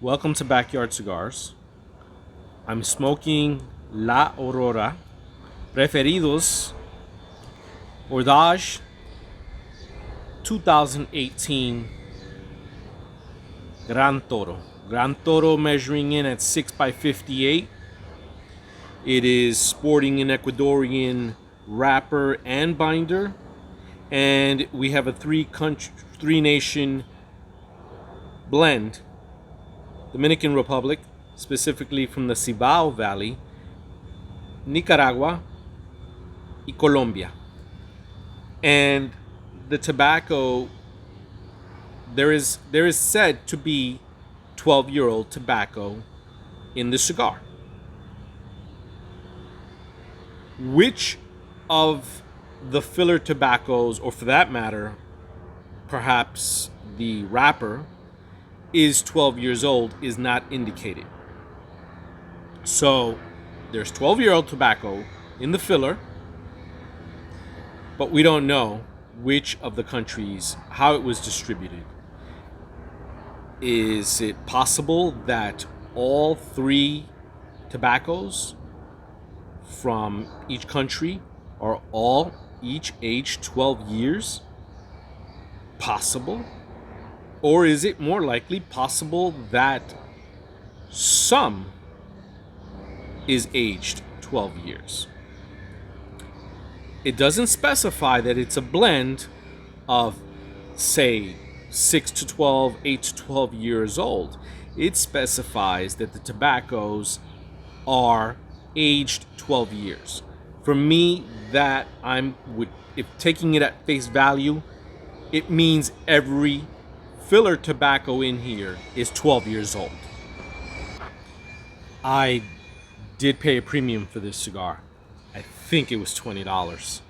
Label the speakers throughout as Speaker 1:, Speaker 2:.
Speaker 1: Welcome to Backyard Cigars. I'm smoking La Aurora Preferidos Hordage 2018 Gran Toro. Gran Toro measuring in at 6 by 58. It is sporting an Ecuadorian wrapper and binder. And we have a three nation blend. Dominican Republic, specifically from the Cibao Valley, Nicaragua, and Colombia. And the tobacco, there is said to be 12-year-old tobacco in the cigar. Which of the filler tobaccos, or for that matter, perhaps the wrapper, is 12 years old is not indicated. So there's 12-year-old tobacco in the filler, but we don't know which of the countries, how it was distributed. Is it possible that all three tobaccos from each country are all each aged 12 years? Possible. Or is it more likely possible that some is aged 12 years? It doesn't specify that it's a blend of, say, 6 to 12, 8 to 12 years old. It specifies that the tobaccos are aged 12 years. For me, that if taking it at face value, it means every filler tobacco in here is 12 years old. I did pay a premium for this cigar. I think it was $20.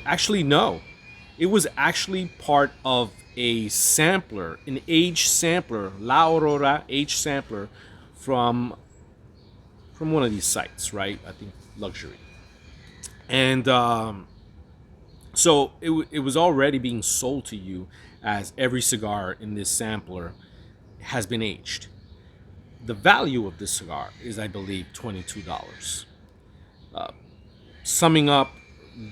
Speaker 1: Actually, no. It was actually part of a sampler, an aged sampler, La Aurora aged sampler from one of these sites, right? I think Luxury. And so it was already being sold to you as every cigar in this sampler has been aged. The value of this cigar is, I believe, $22. Summing up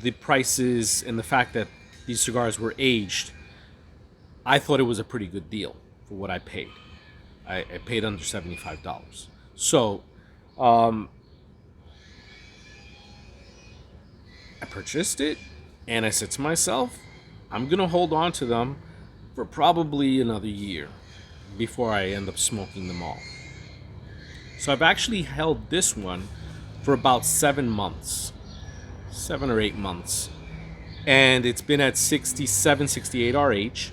Speaker 1: the prices and the fact that these cigars were aged, I thought it was a pretty good deal for what I paid. I paid under $75. So I purchased it, and I said to myself, I'm going to hold on to them for probably another year before I end up smoking them all. So I've actually held this one for about 7 months, 7 or 8 months. And it's been at 67, 68 RH.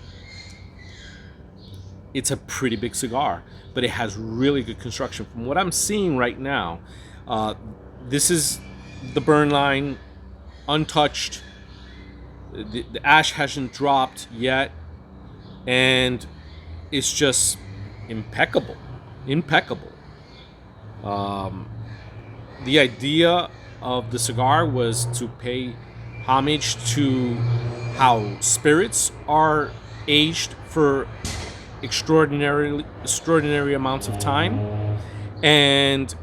Speaker 1: It's a pretty big cigar, but it has really good construction. From what I'm seeing right now, this is the burn line, untouched. The ash hasn't dropped yet, and it's just impeccable. The idea of the cigar was to pay homage to how spirits are aged for extraordinary amounts of time, and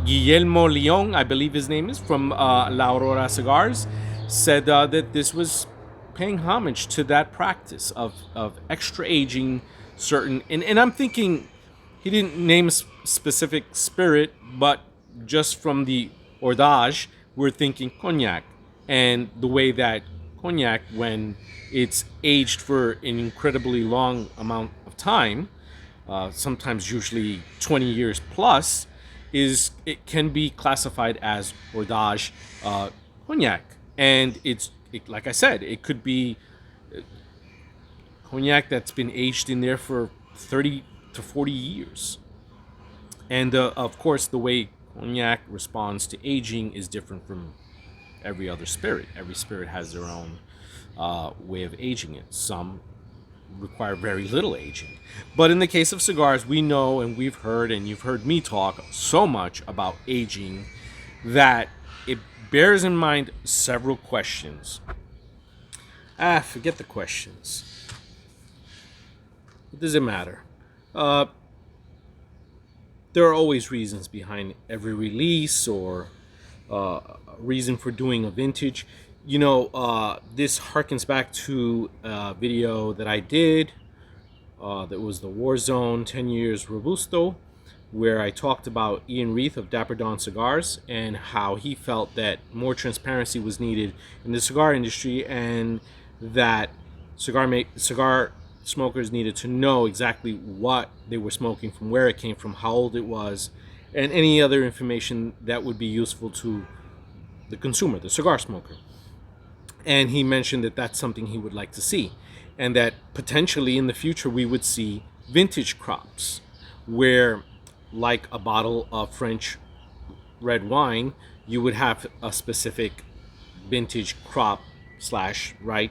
Speaker 1: Guillermo Leon, I believe his name is, from La Aurora Cigars, said that this was paying homage to that practice of extra aging certain, and I'm thinking he didn't name a specific spirit, but just from the hordage, we're thinking cognac, and the way that cognac, when it's aged for an incredibly long amount of time, sometimes usually 20 years plus, it can be classified as hordage cognac. And like I said, it could be cognac that's been aged in there for 30 to 40 years. And of course, the way cognac responds to aging is different from every other spirit. Every spirit has their own way of aging it. Some require very little aging. But in the case of cigars, we know, and we've heard, and you've heard me talk so much about aging, that it bears in mind several questions. Forget the questions. It doesn't matter. Uh, there are always reasons behind every release or reason for doing a vintage. This harkens back to a video that I did that was the Warzone 10 Years Robusto, where I talked about Ian Reith of Dapper Dawn Cigars and how he felt that more transparency was needed in the cigar industry, and that cigar smokers needed to know exactly what they were smoking, from where it came from, how old it was, and any other information that would be useful to the consumer, the cigar smoker. And he mentioned that that's something he would like to see, and that potentially in the future we would see vintage crops where, like a bottle of French red wine, you would have a specific vintage crop slash, right?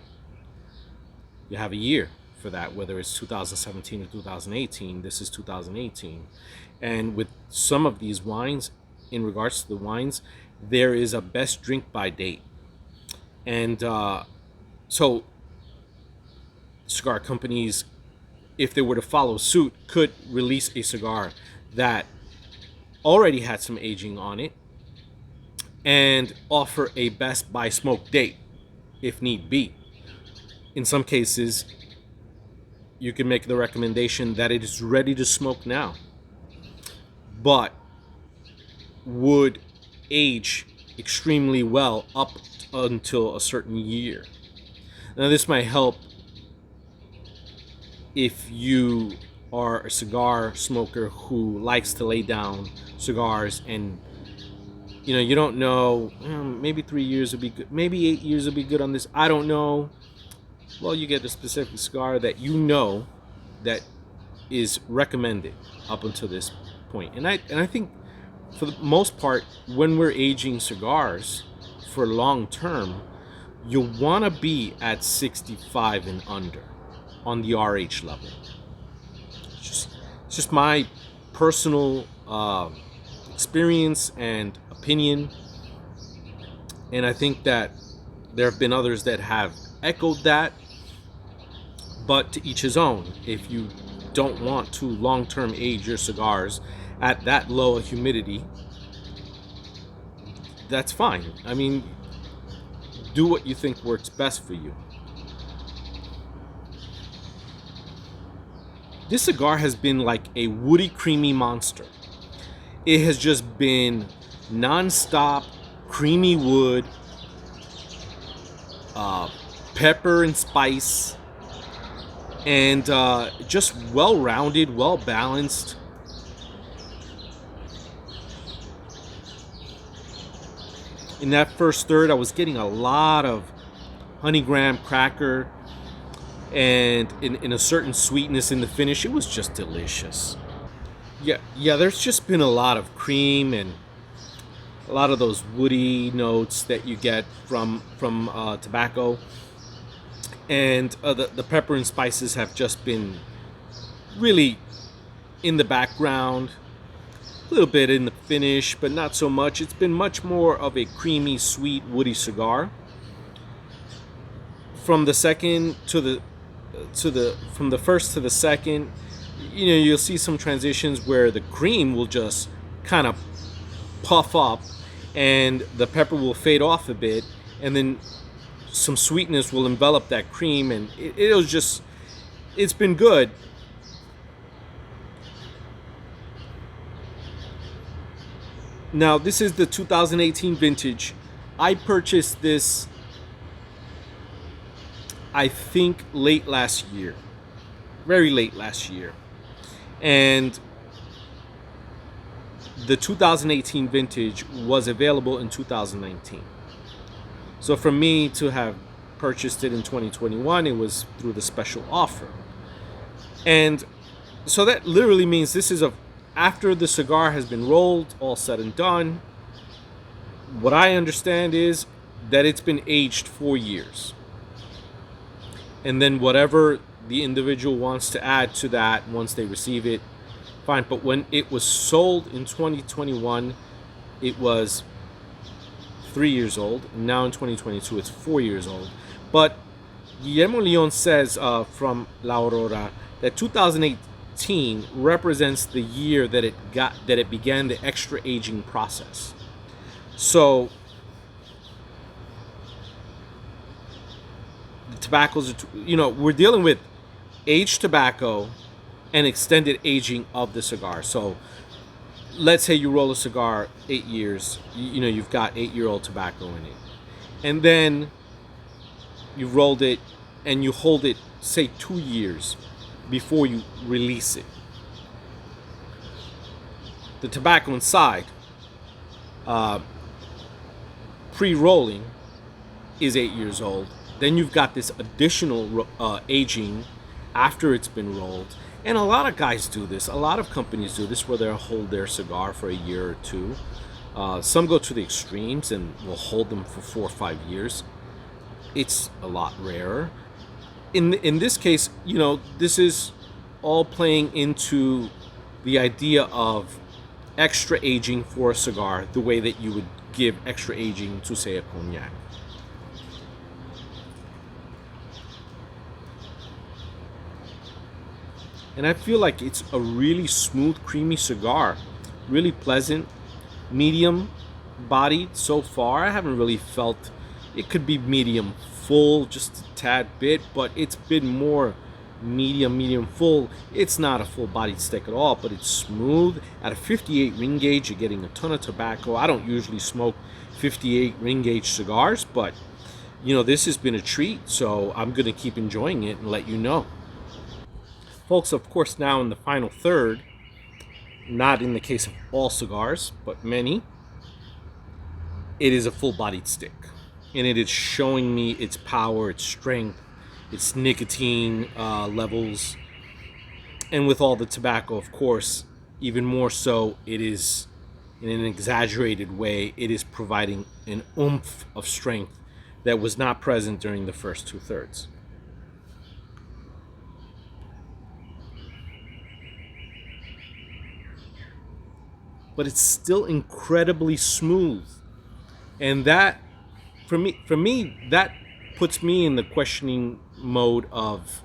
Speaker 1: You have a year for that, whether it's 2017 or 2018. This is 2018. And with some of these wines, in regards to the wines, there is a best drink by date. And so cigar companies, if they were to follow suit, could release a cigar that already had some aging on it and offer a best by smoke date if need be. In some cases, you can make the recommendation that it is ready to smoke now, but would age extremely well up until a certain year. Now, this might help if you are a cigar smoker who likes to lay down cigars, and you don't know, maybe 3 years would be good, maybe 8 years would be good on this, I don't know. Well, you get the specific cigar that that is recommended up until this point. And I think for the most part, when we're aging cigars for long term, you want to be at 65 and under on the RH level. It's just my personal experience and opinion, and I think that there have been others that have echoed that, but to each his own. If you don't want to long-term age your cigars at that low a humidity, that's fine. I mean, do what you think works best for you. This cigar has been like a woody, creamy monster. It has just been non-stop creamy wood, pepper and spice, and just well-rounded, well-balanced. In that first third, I was getting a lot of honey graham cracker, and in a certain sweetness in the finish. It was just delicious. Yeah, there's just been a lot of cream and a lot of those woody notes that you get from tobacco, and the pepper and spices have just been really in the background, a little bit in the finish, but not so much. It's been much more of a creamy, sweet, woody cigar. From the second from the first to the second, you'll see some transitions where the cream will just kind of puff up and the pepper will fade off a bit, and then some sweetness will envelop that cream, and it's been good. Now, this is the 2018 vintage. I purchased this, I think, late last year. Very late last year. And the 2018 vintage was available in 2019. So for me to have purchased it in 2021, it was through the special offer. And so that literally means this is after the cigar has been rolled, all said and done. What I understand is that it's been aged 4 years. And then whatever the individual wants to add to that once they receive it, fine. But when it was sold in 2021, it was 3 years old. Now in 2022, it's 4 years old. But Guillermo Leon says from La Aurora that 2018 represents the year that it began the extra aging process. So the tobaccos, we're dealing with aged tobacco and extended aging of the cigar. So let's say you roll a cigar 8 years, you've got 8-year-old tobacco in it. And then you rolled it and you hold it, say, 2 years before you release it. The tobacco inside, pre-rolling, is 8 years old. Then you've got this additional aging after it's been rolled. And a lot of guys do this. A lot of companies do this where they'll hold their cigar for a year or two. Some go to the extremes and will hold them for 4 or 5 years. It's a lot rarer. In this case, this is all playing into the idea of extra aging for a cigar, the way that you would give extra aging to, say, a cognac. And I feel like it's a really smooth, creamy cigar. Really pleasant, medium bodied so far. I haven't really felt it could be medium full, just a tad bit, but it's been more medium full. It's not a full bodied stick at all, but it's smooth. At a 58 ring gauge, you're getting a ton of tobacco. I don't usually smoke 58 ring gauge cigars, but this has been a treat, so I'm going to keep enjoying it and let you know. Folks, of course, now in the final third, not in the case of all cigars, but many, it is a full-bodied stick. And it is showing me its power, its strength, its nicotine levels. And with all the tobacco, of course, even more so, it is, in an exaggerated way, it is providing an oomph of strength that was not present during the first 2/3. But it's still incredibly smooth. And that, for me, that puts me in the questioning mode of,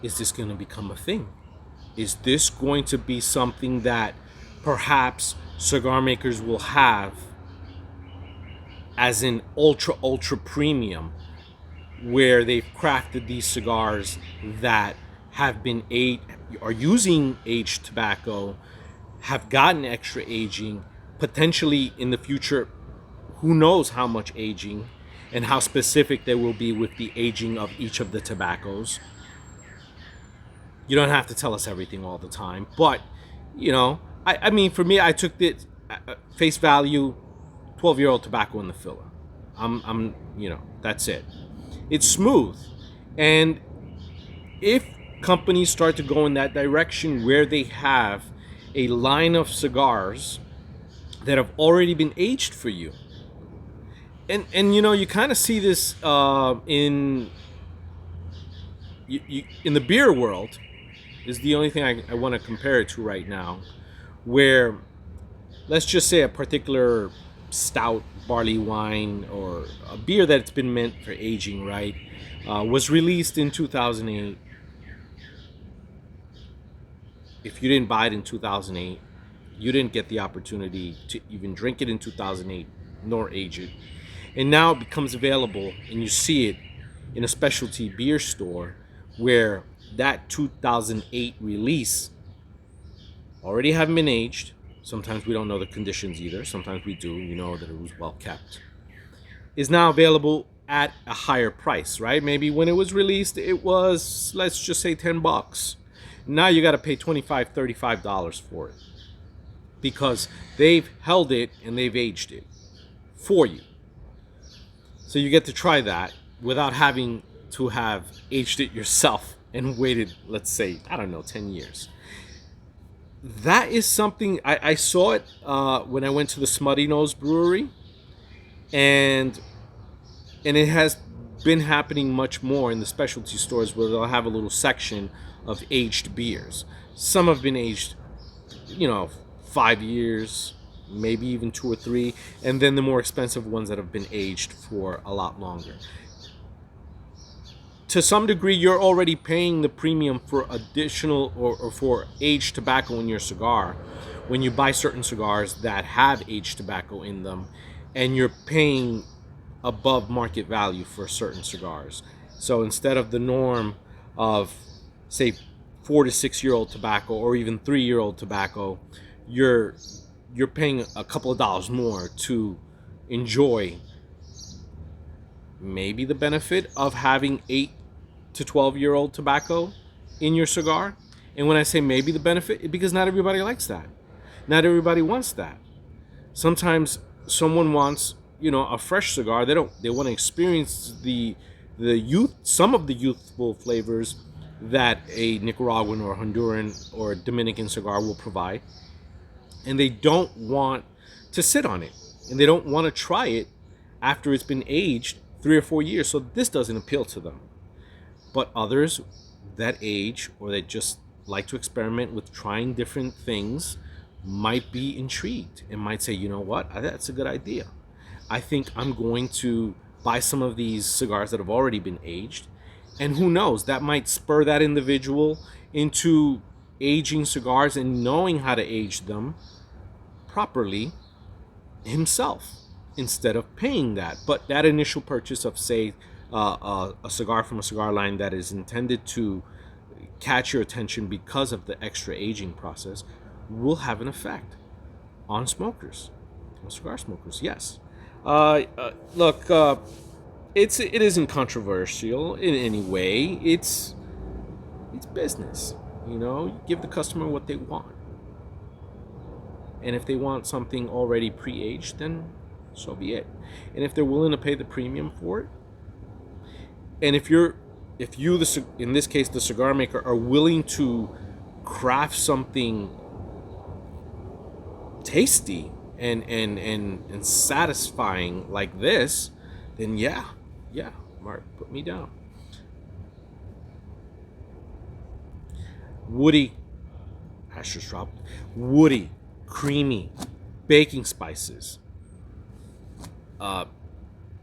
Speaker 1: is this going to become a thing? Is this going to be something that perhaps cigar makers will have as an ultra premium, where they've crafted these cigars that have been are using aged tobacco, have gotten extra aging, potentially in the future, who knows how much aging and how specific they will be with the aging of each of the tobaccos. You don't have to tell us everything all the time, but I mean, for me, I took the face value, 12-year-old tobacco in the filler. I'm that's it. It's smooth, and if companies start to go in that direction where they have a line of cigars that have already been aged for you, and you kind of see this in the beer world, is the only thing I want to compare it to right now, where, let's just say, a particular stout, barley wine, or a beer that's been meant for aging, right, was released in 2008. If you didn't buy it in 2008, you didn't get the opportunity to even drink it in 2008, nor age it. And now it becomes available, and you see it in a specialty beer store, where that 2008 release already haven't been aged. Sometimes we don't know the conditions either. Sometimes we do. You know that it was well kept. Is now available at a higher price, right? Maybe when it was released, it was, let's just say, $10. Now you got to pay $25, $35 for it, because they've held it and they've aged it for you. So you get to try that without having to have aged it yourself and waited, let's say, 10 years. That is something, I saw it when I went to the Smutty Nose Brewery, and it has been happening much more in the specialty stores, where they'll have a little section of aged beers. Some have been aged, 5 years, maybe even 2 or 3, and then the more expensive ones that have been aged for a lot longer. to some degree, you're already paying the premium for additional or for aged tobacco in your cigar when you buy certain cigars that have aged tobacco in them, and you're paying above market value for certain cigars. So instead of the norm of, say, 4 to 6 year old tobacco or even 3 year old tobacco, you're paying a couple of dollars more to enjoy maybe the benefit of having 8 to 12 year old tobacco in your cigar. And when I say maybe the benefit, because not everybody likes that. Not everybody wants that. Sometimes someone wants, a fresh cigar. They want to experience some of the youthful flavors that a Nicaraguan or Honduran or Dominican cigar will provide. And they don't want to sit on it. And they don't want to try it after it's been aged 3 or 4 years. So this doesn't appeal to them. But others that age or that just like to experiment with trying different things might be intrigued and might say, you know what, that's a good idea. I think I'm going to buy some of these cigars that have already been aged. And who knows, that might spur that individual into aging cigars and knowing how to age them properly himself instead of paying that. But that initial purchase of, say, a cigar from a cigar line that is intended to catch your attention because of the extra aging process will have an effect on smokers, on cigar smokers. Yes. Look, it isn't controversial in any way. It's business. You give the customer what they want, and if they want something already pre-aged, then so be it. And if they're willing to pay the premium for it, and if you, in this case, the cigar maker, are willing to craft something tasty and satisfying like this, then yeah, Mark, put me down. Woody, Asher's drop, woody, creamy, baking spices,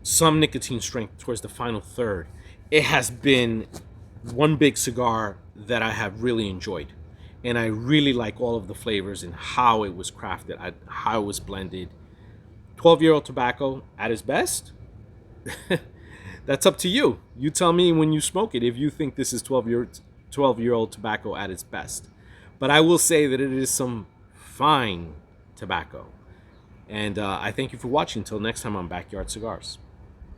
Speaker 1: some nicotine strength towards the final third. It has been one big cigar that I have really enjoyed. And I really like all of the flavors and how it was crafted, how it was blended. 12-year-old tobacco at its best? That's up to you. You tell me when you smoke it if you think this is 12-year-old tobacco at its best. But I will say that it is some fine tobacco. And I thank you for watching. Until next time on Backyard Cigars.